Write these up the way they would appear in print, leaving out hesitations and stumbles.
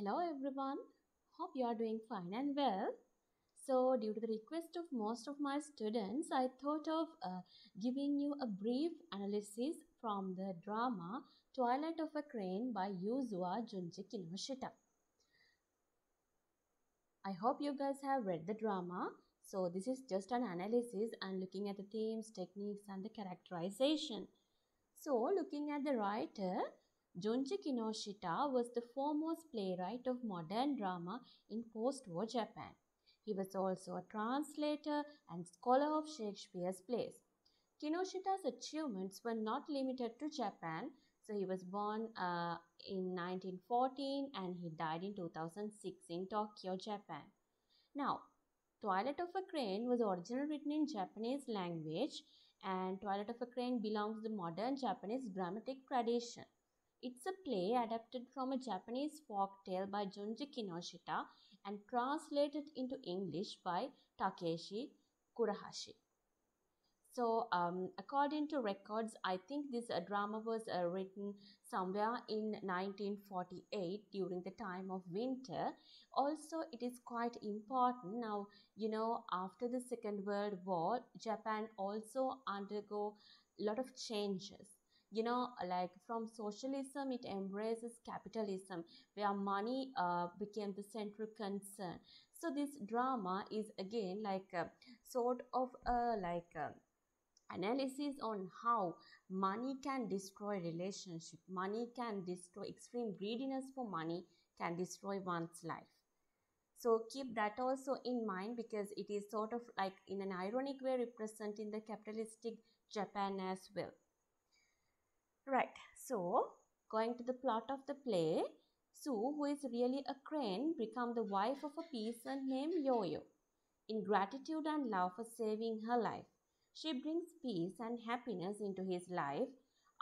Hello everyone, hope you are doing fine and well. So, due to the request of most of my students, I thought of giving you a brief analysis from the drama Twilight of a Crane by Yuzua Junji Kinoshita. I hope you guys have read the drama. So, this is just an analysis and looking at the themes, techniques, and the characterization. So, looking at the writer, Junji Kinoshita was the foremost playwright of modern drama in post-war Japan. He was also a translator and scholar of Shakespeare's plays. Kinoshita's achievements were not limited to Japan. So he was born in 1914 and he died in 2006 in Tokyo, Japan. Now, Twilight of a Crane was originally written in Japanese language, and Twilight of a Crane belongs to the modern Japanese dramatic tradition. It's a play adapted from a Japanese folk tale by Junji Kinoshita and translated into English by Takeshi Kurahashi. So, according to records, I think this drama was written somewhere in 1948 during the time of winter. Also, it is quite important now. After the Second World War, Japan also undergo a lot of changes. Like from socialism, it embraces capitalism, where money became the central concern. So this drama is again like a sort of analysis on how money can destroy relationship, money can destroy, extreme greediness for money can destroy one's life. So keep that also in mind, because it is sort of like in an ironic way representing the capitalistic Japan as well. Right, so going to the plot of the play, Sue, who is really a crane, become the wife of a peasant named Yo-Yo. In gratitude and love for saving her life, she brings peace and happiness into his life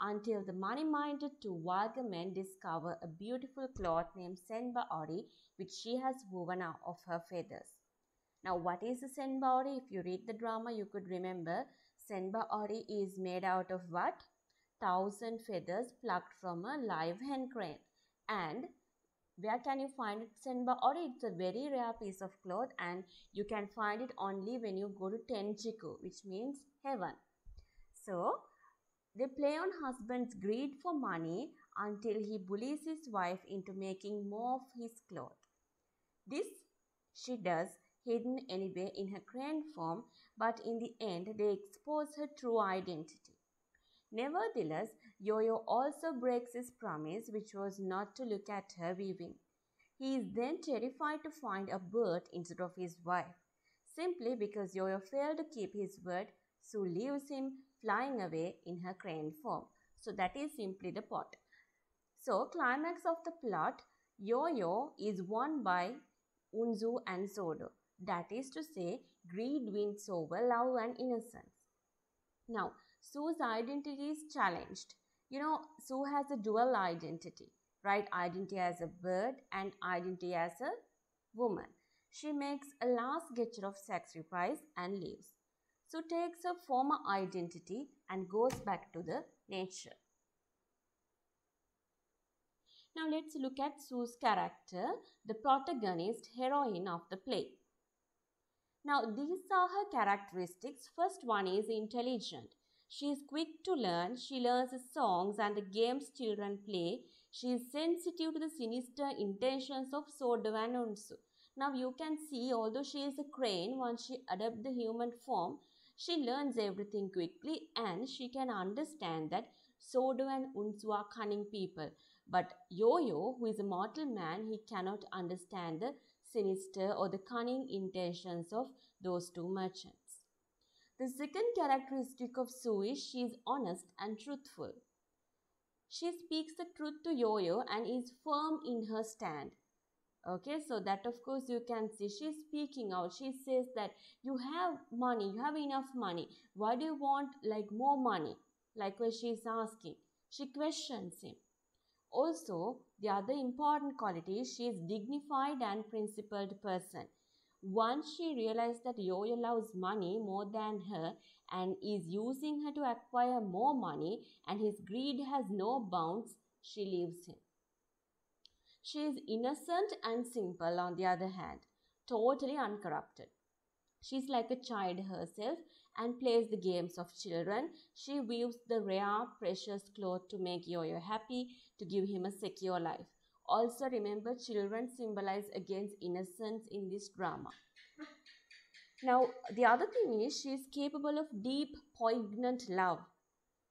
until the money-minded two vulgar men discover a beautiful cloth named Senba Ori, which she has woven out of her feathers. Now, what is a Senba Ori? If you read the drama, you could remember Senba Ori is made out of what? 1,000 feathers plucked from a live hen crane. And where can you find it, Senba? Or it's a very rare piece of cloth and you can find it only when you go to Tenjiku, which means heaven. So, they play on husband's greed for money until he bullies his wife into making more of his cloth. This she does hidden anyway in her crane form, but in the end they expose her true identity. Nevertheless, Yo-Yo also breaks his promise, which was not to look at her weaving. He is then terrified to find a bird instead of his wife. Simply because Yo-Yo failed to keep his word, Sue leaves him flying away in her crane form. So that is simply the plot. So climax of the plot, Yo-Yo is won by Unzu and Sodo. That is to say, greed wins over love and innocence. Now, Sue's identity is challenged. Sue has a dual identity, right? Identity as a bird and identity as a woman. She makes a last gesture of sacrifice and leaves. Sue takes her former identity and goes back to the nature. Now let's look at Sue's character, the protagonist, heroine of the play. Now these are her characteristics. First one is intelligent. She is quick to learn. She learns the songs and the games children play. She is sensitive to the sinister intentions of Sodo and Unsu. Now you can see, although she is a crane, once she adopts the human form, she learns everything quickly and she can understand that Sodo and Unsu are cunning people. But Yo-Yo, who is a mortal man, he cannot understand the sinister or the cunning intentions of those two merchants. The second characteristic of Sue is she is honest and truthful. She speaks the truth to Yo-Yo and is firm in her stand. Okay, so that of course you can see she is speaking out. She says that you have money, you have enough money. Why do you want like more money? Likewise, she is asking. She questions him. Also, the other important quality is she is dignified and principled person. Once she realized that Yo-Yo loves money more than her and is using her to acquire more money and his greed has no bounds, she leaves him. She is innocent and simple on the other hand, totally uncorrupted. She's like a child herself and plays the games of children. She weaves the rare, precious cloth to make Yo-Yo happy, to give him a secure life. Also remember, children symbolize against innocence in this drama. Now, the other thing is she is capable of deep, poignant love.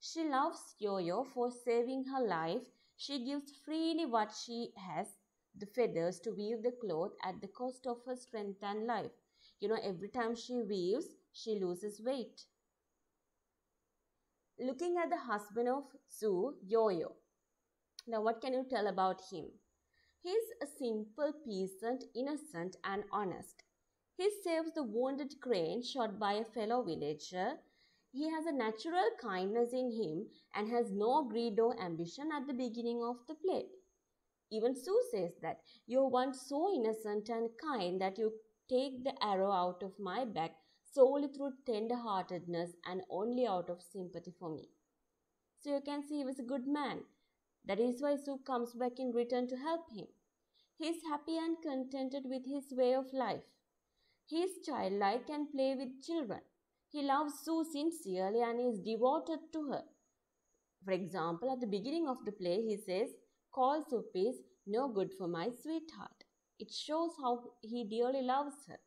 She loves Yo-Yo for saving her life. She gives freely what she has, the feathers, to weave the cloth at the cost of her strength and life. Every time she weaves, she loses weight. Looking at the husband of Sue, Yo-Yo. Now, what can you tell about him? He is a simple peasant, innocent and honest. He saves the wounded crane shot by a fellow villager. He has a natural kindness in him and has no greed or ambition at the beginning of the play. Even Sue says that you're once so innocent and kind that you take the arrow out of my back solely through tender-heartedness and only out of sympathy for me. So you can see he was a good man. That is why Sue comes back in return to help him. He is happy and contented with his way of life. He is childlike and play with children. He loves Sue sincerely and is devoted to her. For example, at the beginning of the play, he says, "Call soup is no good for my sweetheart." It shows how he dearly loves her.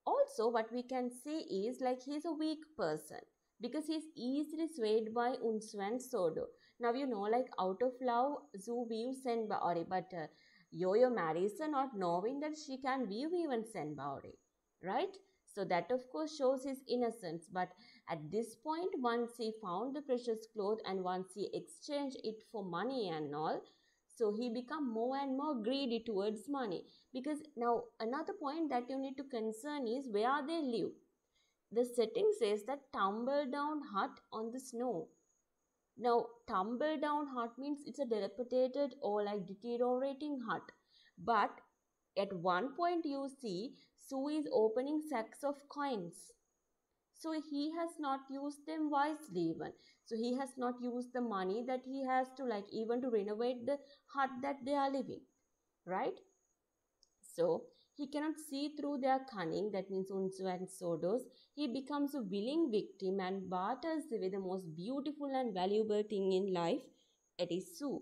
Also, what we can see is like he's a weak person because he's easily swayed by Unsu and Sodo. Now, like out of love, Zu weaves Senbaori, but Yo-Yo marries her not knowing that she can weave even Senbaori, right? So that of course shows his innocence, but at this point, once he found the precious cloth and once he exchanged it for money and all, so he become more and more greedy towards money. Because now another point that you need to concern is where they live. The setting says that tumble down hut on the snow. Now, tumble down hut means it's a dilapidated or like deteriorating hut. But at one point you see Sue is opening sacks of coins. So he has not used them wisely even. So he has not used the money that he has to like even to renovate the hut that they are living. Right? So he cannot see through their cunning, that means Unsu and Sodos. He becomes a willing victim and barters away the most beautiful and valuable thing in life, it is Sue.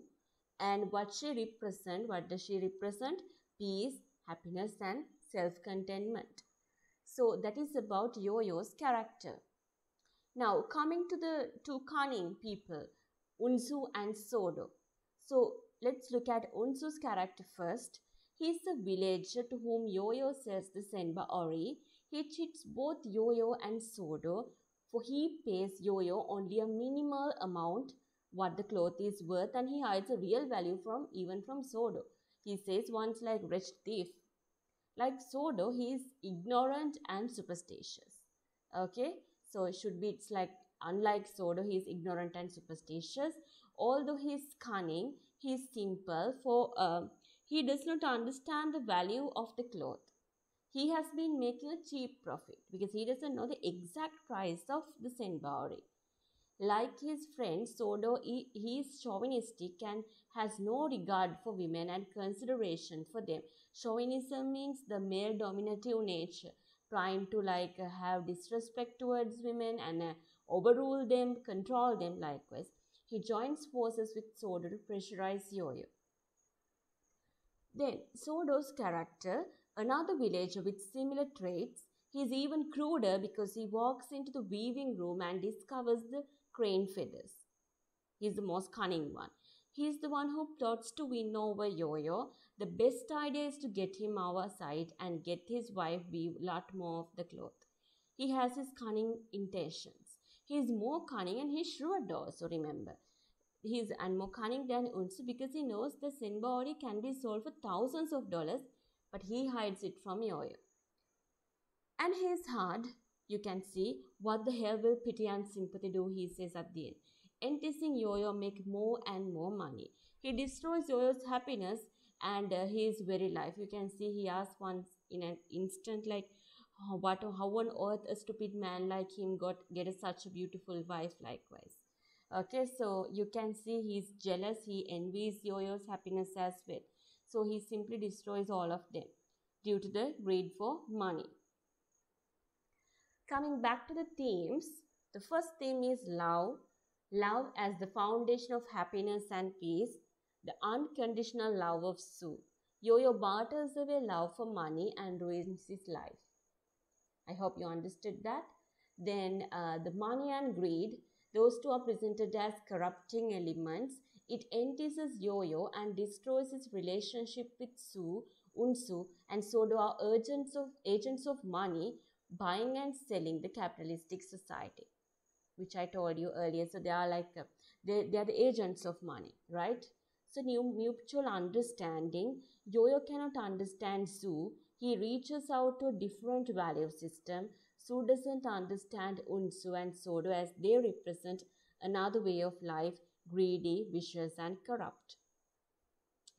And what does she represent? Peace, happiness and self-contentment. So that is about Yo-Yo's character. Now coming to the two cunning people, Unsu and Sodo. So let's look at Unsu's character first. He is a villager to whom Yo-Yo sells the Senbaori. He cheats both Yo-Yo and Sodo, for he pays Yo-Yo only a minimal amount what the cloth is worth, and he hides a real value even from Sodo. He says once like wretched thief. Like Sodo, he is ignorant and superstitious. Okay, so it's like unlike Sodo, he is ignorant and superstitious. Although he is cunning, he is simple. He does not understand the value of the cloth. He has been making a cheap profit because he doesn't know the exact price of the Senbaori. Like his friend Sodo, he is chauvinistic and has no regard for women and consideration for them. Chauvinism means the male dominative nature, trying to have disrespect towards women and overrule them, control them likewise. He joins forces with Sodo to pressurize Yo-Yo. Then Sodo's character, another villager with similar traits, he is even cruder because he walks into the weaving room and discovers the crane feathers. He is the most cunning one. He is the one who plots to win over Yo-Yo. The best idea is to get him our side and get his wife weave a lot more of the cloth. He has his cunning intentions. He is more cunning and he's shrewd also, remember. He is more cunning than Unsu because he knows the Senbaori can be sold for thousands of dollars, but he hides it from Yo-Yo. And he is hard. You can see what the hell will pity and sympathy do, he says at the end. Enticing Yo-Yo make more and more money. He destroys Yo-Yo's happiness and his very life. You can see he asks once in an instant like, how on earth a stupid man like him get such a beautiful wife likewise. Okay, so you can see he's jealous, he envies Yo-Yo's happiness as well. So he simply destroys all of them due to the greed for money. Coming back to the themes, the first theme is love. Love as the foundation of happiness and peace, the unconditional love of Sue. Yo-Yo barters away love for money and ruins his life. I hope you understood that. Then the money and greed, those two are presented as corrupting elements. It entices Yo-Yo and destroys his relationship with Sue, Unsu, and Sodo are agents of money, buying and selling the capitalistic society, which I told you earlier. So they are like, they are the agents of money, right? So new mutual understanding. Yo-Yo cannot understand Sue. He reaches out to a different value system. Sue doesn't understand Unsu and Sodo as they represent another way of life, greedy, vicious, and corrupt.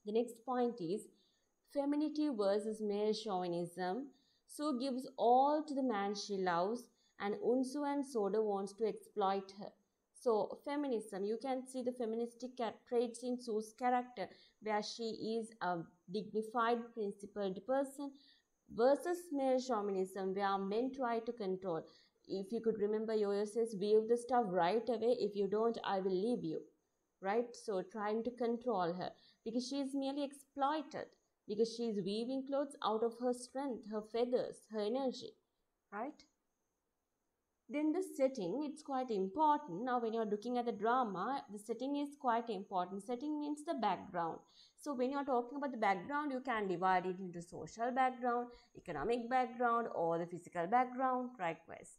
The next point is femininity versus male chauvinism. Sue gives all to the man she loves, and Unsu and Soda wants to exploit her. So, feminism, you can see the feministic traits in Sue's character, where she is a dignified, principled person, versus male chauvinism, where men try to control. If you could remember, Yo-Yo says, weave the stuff right away. If you don't, I will leave you. Right? So, trying to control her because she is merely exploited, because she is weaving clothes out of her strength, her feathers, her energy, right? Then the setting, it's quite important. Now, when you're looking at the drama, the setting is quite important. Setting means the background. So, when you're talking about the background, you can divide it into social background, economic background, or the physical background, likewise.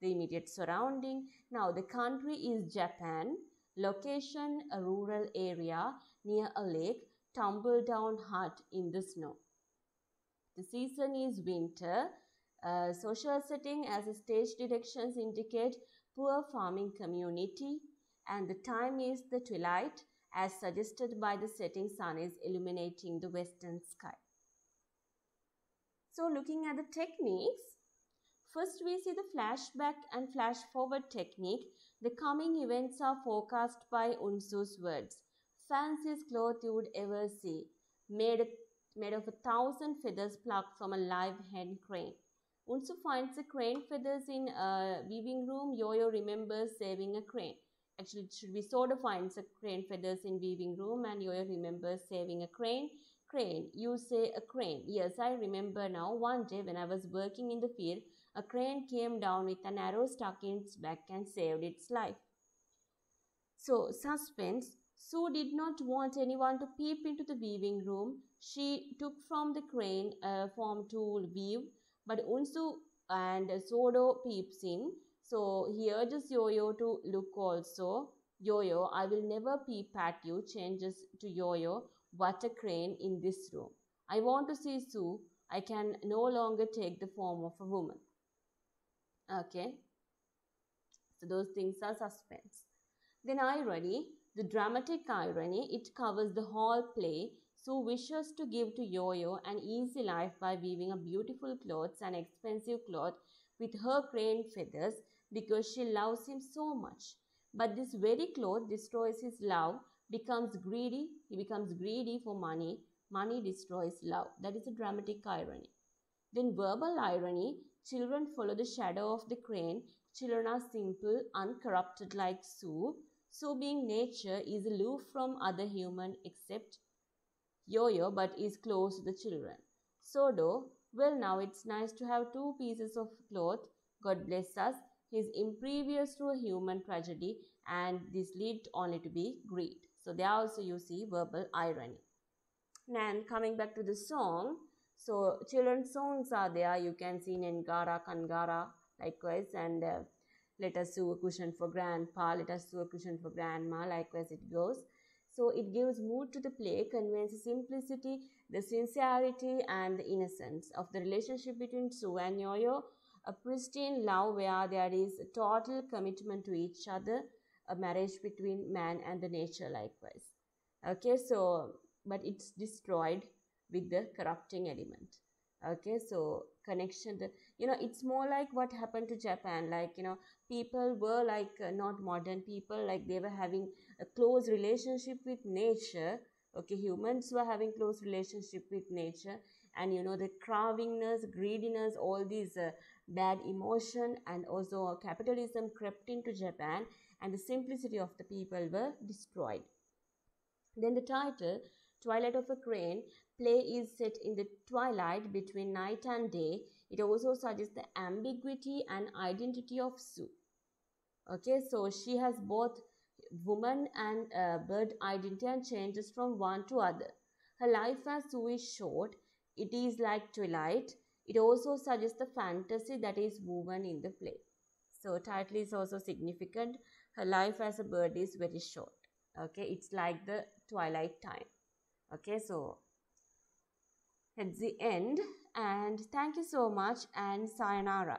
The immediate surrounding. Now, the country is Japan. Location, a rural area near a lake, tumble down hut in the snow. The season is winter. Social setting, as the stage directions indicate, poor farming community, and the time is the twilight, as suggested by the setting sun is illuminating the western sky. So, looking at the techniques, first we see the flashback and flash forward technique. The coming events are forecast by Unsu's words. Fanciest cloth you would ever see, made of 1,000 feathers plucked from a live hen crane. Unsu finds the crane feathers in a weaving room. Yo-Yo remembers saving a crane. Actually, it should be Soda finds the crane feathers in weaving room, and Yo-Yo remembers saving a crane. Crane, you say a crane. Yes, I remember now. One day when I was working in the field, a crane came down with an arrow stuck in its back and saved its life. So, suspense. Sue did not want anyone to peep into the weaving room. She took from the crane a form to weave, but Unsu and Sodo peeps in. So, he urges Yo-Yo to look also. Yo-Yo, I will never peep at you, changes to Yo-Yo. What a crane in this room. I want to see Sue. I can no longer take the form of a woman. Okay. So, those things are suspense. Then irony, the dramatic irony, it covers the whole play. Sue wishes to give to Yo-Yo an easy life by weaving a beautiful clothes and expensive cloth with her crane feathers because she loves him so much. But this very cloth destroys his love, becomes greedy. He becomes greedy for money. Money destroys love. That is a dramatic irony. Then verbal irony, children follow the shadow of the crane. Children are simple, uncorrupted like Sue. So being nature is aloof from other human except Yo-Yo, but is close to the children. Sodo, well now it's nice to have two pieces of cloth. God bless us. He's impervious to a human tragedy, and this lead only to be greed. So there also you see verbal irony. And coming back to the song, so children's songs are there. You can see Nengara, Kangara, likewise, and let us sew a cushion for grandpa, let us sew a cushion for grandma, likewise it goes. So it gives mood to the play, conveys the simplicity, the sincerity, and the innocence of the relationship between Sue and Yo-Yo, a pristine love where there is a total commitment to each other, a marriage between man and the nature, likewise. Okay, so but it's destroyed with the corrupting element. Okay, so connection to, it's more like what happened to Japan. Like, people were like not modern people, like they were having a close relationship with nature. Okay, humans were having close relationship with nature, and the cravingness, greediness, all these bad emotion, and also capitalism crept into Japan, and the simplicity of the people were destroyed. Then the title, Twilight of a Crane, play is set in the twilight between night and day. It also suggests the ambiguity and identity of Sue. Okay, so she has both woman and bird identity and changes from one to other. Her life as Sue is short. It is like twilight. It also suggests the fantasy that is woven in the play. So title is also significant. Her life as a bird is very short. Okay, it's like the twilight time. Okay, so it's the end, and thank you so much, and sayonara.